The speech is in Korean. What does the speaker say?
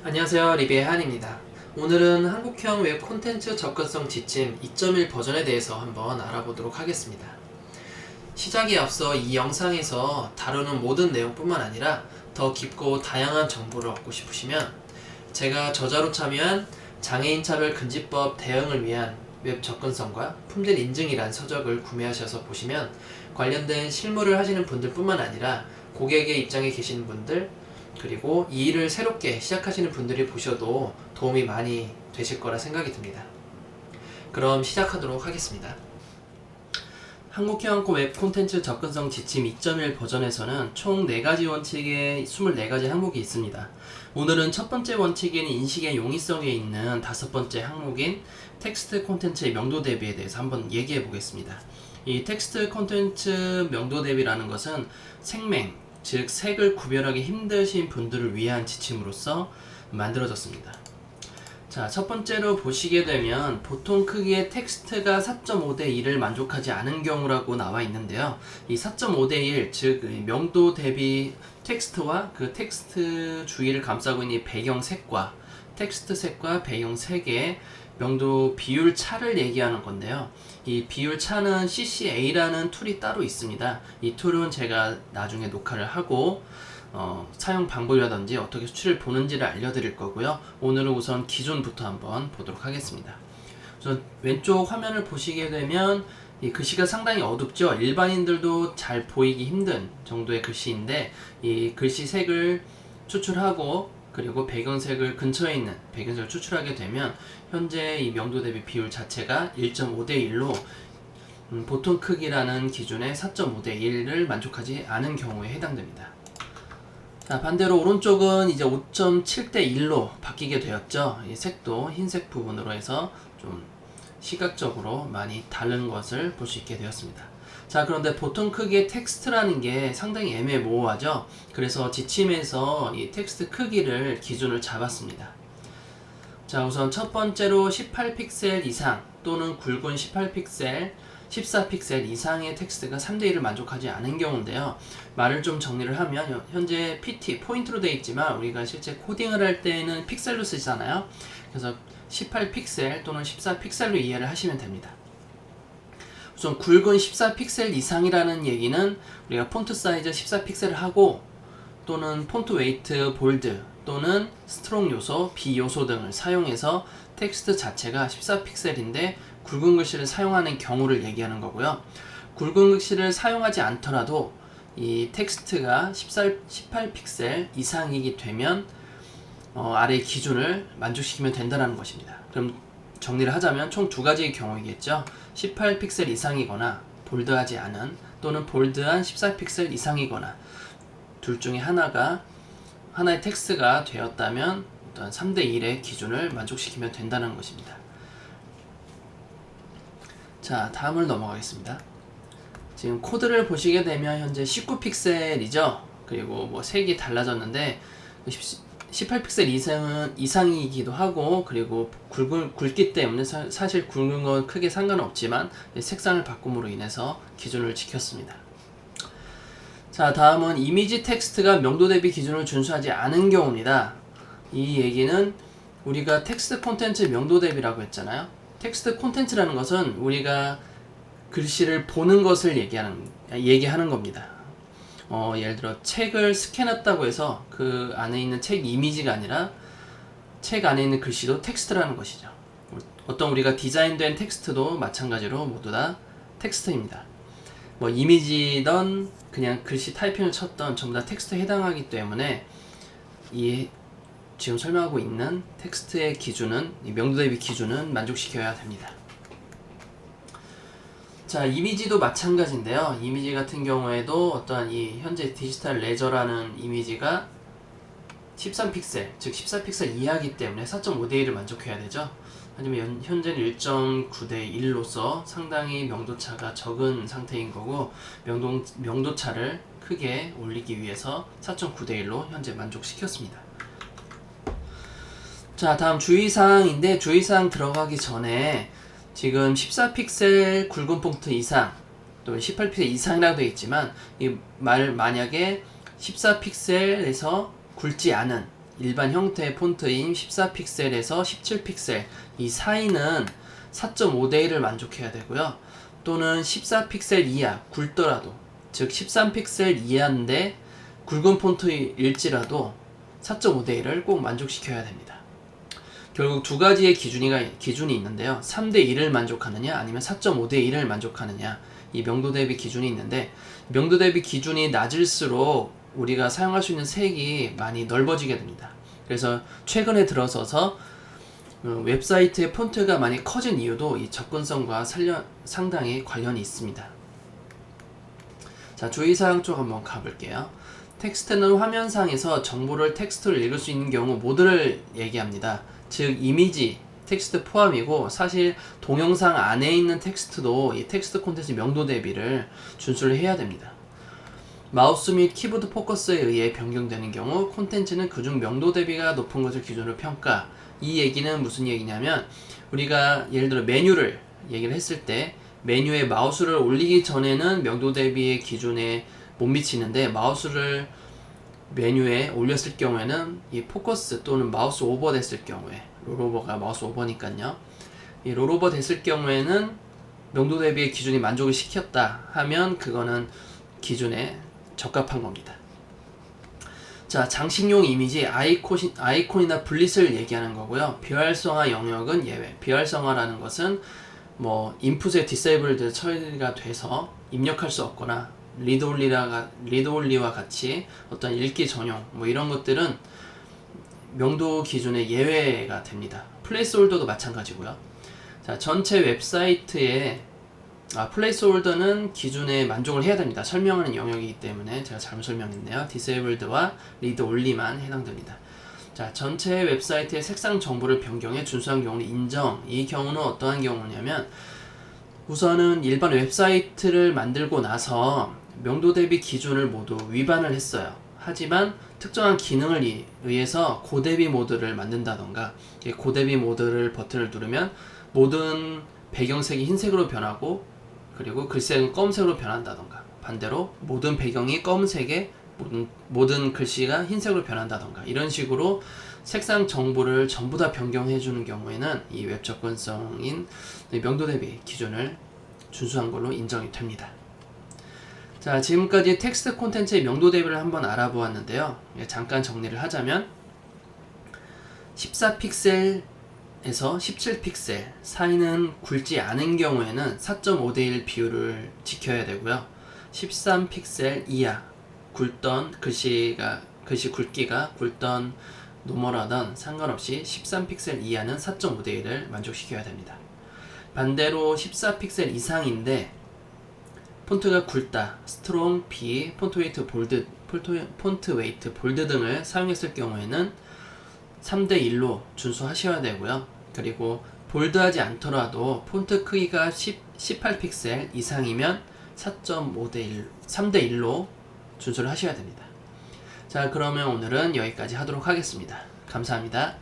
안녕하세요, 리비의 한입니다. 오늘은 한국형 웹 콘텐츠 접근성 지침 2.1 버전에 대해서 한번 알아보도록 하겠습니다. 시작에 앞서 이 영상에서 다루는 모든 내용뿐만 아니라 더 깊고 다양한 정보를 얻고 싶으시면 제가 저자로 참여한 장애인 차별 금지법 대응을 위한 웹 접근성과 품질 인증이란 서적을 구매하셔서 보시면 관련된 실무를 하시는 분들뿐만 아니라 고객의 입장에 계신 분들, 그리고 이 일을 새롭게 시작하시는 분들이 보셔도 도움이 많이 되실 거라 생각이 듭니다. 그럼 시작하도록 하겠습니다. 한국형 웹 콘텐츠 접근성 지침 2.1 버전에서는 총 4가지 원칙의 24가지 항목이 있습니다. 오늘은 첫 번째 원칙인 인식의 용이성에 있는 5번째 항목인 텍스트 콘텐츠의 명도 대비에 대해서 한번 얘기해 보겠습니다. 이 텍스트 콘텐츠 명도 대비라는 것은 생맹, 즉 색을 구별하기 힘드신 분들을 위한 지침으로서 만들어졌습니다. 자, 첫 번째로 보시게 되면 보통 크기의 텍스트가 4.5대 1을 만족하지 않은 경우라고 나와 있는데요. 이 4.5대 1, 즉 명도 대비 텍스트와 그 텍스트 주위를 감싸고 있는 배경 색과 텍스트 색과 배경 색의 명도 비율 차를 얘기하는 건데요. 이 비율 차는 CCA라는 툴이 따로 있습니다. 이 툴은 제가 나중에 녹화를 하고 사용 방법이라든지 어떻게 수치를 보는지를 알려드릴 거고요. 오늘은 우선 기준부터 한번 보도록 하겠습니다. 우선 왼쪽 화면을 보시게 되면 이 글씨가 상당히 어둡죠. 일반인들도 잘 보이기 힘든 정도의 글씨인데 이 글씨 색을 추출하고 그리고 배경색을 근처에 있는 배경색을 추출하게 되면 현재 이 명도 대비 비율 자체가 1.5대 1로 보통 크기라는 기준의 4.5대 1을 만족하지 않은 경우에 해당됩니다. 자, 반대로 오른쪽은 이제 5.7대 1로 바뀌게 되었죠. 이 색도 흰색 부분으로 해서 좀 시각적으로 많이 다른 것을 볼 수 있게 되었습니다. 자, 그런데 보통 크기의 텍스트라는 게 상당히 애매모호하죠. 그래서 지침에서 이 텍스트 크기를 기준을 잡았습니다. 자, 우선 첫 번째로 18픽셀 이상 또는 굵은 18픽셀, 14픽셀 이상의 텍스트가 3대 1을 만족하지 않은 경우인데요. 말을 좀 정리를 하면 현재 PT, 포인트로 되어 있지만 우리가 실제 코딩을 할 때는 픽셀로 쓰잖아요. 그래서 18픽셀 또는 14픽셀로 이해를 하시면 됩니다. 우선 굵은 14픽셀 이상이라는 얘기는 우리가 폰트 사이즈 14픽셀을 하고 또는 폰트 웨이트, 볼드 또는 스트롱 요소, 비 요소 등을 사용해서 텍스트 자체가 14픽셀인데 굵은 글씨를 사용하는 경우를 얘기하는 거고요. 굵은 글씨를 사용하지 않더라도 이 텍스트가 18픽셀 이상이기 되면 아래 기준을 만족시키면 된다는 것입니다. 그럼 정리를 하자면 총 2가지의 경우이겠죠. 18픽셀 이상이거나 볼드하지 않은 또는 볼드한 14픽셀 이상이거나 둘 중에 하나의 텍스트가 되었다면 어떤 3대 1의 기준을 만족시키면 된다는 것입니다. 자, 다음을 넘어가겠습니다. 지금 코드를 보시게 되면 현재 19픽셀이죠. 그리고 뭐 색이 달라졌는데 18픽셀 이상이기도 하고 그리고 굵기 때문에 사실 굵은 건 크게 상관없지만 색상을 바꿈으로 인해서 기준을 지켰습니다. 자, 다음은 이미지 텍스트가 명도 대비 기준을 준수하지 않은 경우입니다. 이 얘기는 우리가 텍스트 콘텐츠 명도 대비라고 했잖아요. 텍스트 콘텐츠라는 것은 우리가 글씨를 보는 것을 얘기하는 겁니다. 예를 들어 책을 스캔했다고 해서 그 안에 있는 책 이미지가 아니라 책 안에 있는 글씨도 텍스트라는 것이죠. 어떤 우리가 디자인된 텍스트도 마찬가지로 모두 다 텍스트입니다. 뭐 이미지든 그냥 글씨 타이핑을 쳤던 전부 다 텍스트에 해당하기 때문에 이 지금 설명하고 있는 텍스트의 기준은 이 명도 대비 기준은 만족시켜야 됩니다. 자, 이미지도 마찬가지인데요. 이미지 같은 경우에도 어떠한 이 현재 디지털 레저라는 이미지가 13픽셀, 즉 14픽셀 이하이기 때문에 4.5대 1을 만족해야 되죠. 하지만 현재는 1.9대 1로서 상당히 명도차가 적은 상태인 거고 명도차를 크게 올리기 위해서 4.9대 1로 현재 만족시켰습니다. 자, 다음 주의사항인데 주의사항 들어가기 전에 지금 14픽셀 굵은 폰트 이상 또는 18픽셀 이상이라고 되어 있지만 이 만약에 14픽셀에서 굵지 않은 일반 형태의 폰트인 14픽셀에서 17픽셀 이 사이는 4.5대1을 만족해야 되고요. 또는 14픽셀 이하 굵더라도, 즉 13픽셀 이하인데 굵은 폰트일지라도 4.5대1을 꼭 만족시켜야 됩니다. 결국 두 가지의 기준이 있는데요. 3대1을 만족하느냐 아니면 4.5대1을 만족하느냐, 이 명도 대비 기준이 있는데, 명도 대비 기준이 낮을수록 우리가 사용할 수 있는 색이 많이 넓어지게 됩니다. 그래서 최근에 들어서서 웹사이트의 폰트가 많이 커진 이유도 이 접근성과 상당히 관련이 있습니다. 자, 주의사항 쪽 한번 가볼게요. 텍스트는 화면상에서 정보를 텍스트를 읽을 수 있는 경우 모두를 얘기합니다. 즉 이미지, 텍스트 포함이고, 사실 동영상 안에 있는 텍스트도 이 텍스트 콘텐츠 명도 대비를 준수를 해야 됩니다. 마우스 및 키보드 포커스에 의해 변경되는 경우 콘텐츠는 그중 명도 대비가 높은 것을 기준으로 평가. 이 얘기는 무슨 얘기냐면, 우리가 예를 들어 메뉴를 얘기를 했을 때 메뉴에 마우스를 올리기 전에는 명도 대비의 기준에 못 미치는데, 마우스를 메뉴에 올렸을 경우에는 이 포커스 또는 마우스 오버 됐을 경우에, 롤오버가 마우스 오버니까요, 이 롤오버 됐을 경우에는 명도 대비의 기준이 만족을 시켰다 하면 그거는 기준에 적합한 겁니다. 자, 장식용 이미지, 아이콘이나 블릿을 얘기하는 거고요. 비활성화 영역은 예외. 비활성화라는 것은 뭐 인풋에 디세이블드 처리가 돼서 입력할 수 없거나 리드올리와 같이 어떤 읽기 전용 뭐 이런 것들은 명도 기준의 예외가 됩니다. 플레이스홀더도 마찬가지고요. 자, 전체 웹사이트에 플레이스홀더는 기준에 만족을 해야 됩니다. 설명하는 영역이기 때문에 제가 잘못 설명했네요. 디세이블드와 리드올리만 해당됩니다. 자, 전체 웹사이트의 색상 정보를 변경해 준수한 경우는 인정. 이 경우는 어떠한 경우냐면, 우선은 일반 웹사이트를 만들고 나서 명도 대비 기준을 모두 위반을 했어요. 하지만 특정한 기능을 의해서 고대비 모드를 만든다던가, 고대비 모드를 버튼을 누르면 모든 배경색이 흰색으로 변하고, 그리고 글색은 검은색으로 변한다던가, 반대로 모든 배경이 검은색에 모든 글씨가 흰색으로 변한다던가, 이런 식으로 색상 정보를 전부 다 변경해 주는 경우에는 이 웹 접근성인 명도 대비 기준을 준수한 걸로 인정이 됩니다. 자, 지금까지 텍스트 콘텐츠의 명도 대비를 한번 알아보았는데요. 잠깐 정리를 하자면, 14픽셀에서 17픽셀 사이는 굵지 않은 경우에는 4.5대1 비율을 지켜야 되고요. 13픽셀 이하, 글씨 굵기가 굵던 노멀하던 상관없이 13픽셀 이하는 4.5대1을 만족시켜야 됩니다. 반대로 14픽셀 이상인데 폰트가 굵다, 스트롱, B, 폰트 웨이트 볼드 등을 사용했을 경우에는 3대1로 준수하셔야 되고요. 그리고 볼드하지 않더라도 폰트 크기가 18픽셀 이상이면 3대1로 준수를 하셔야 됩니다. 자, 그러면 오늘은 여기까지 하도록 하겠습니다. 감사합니다.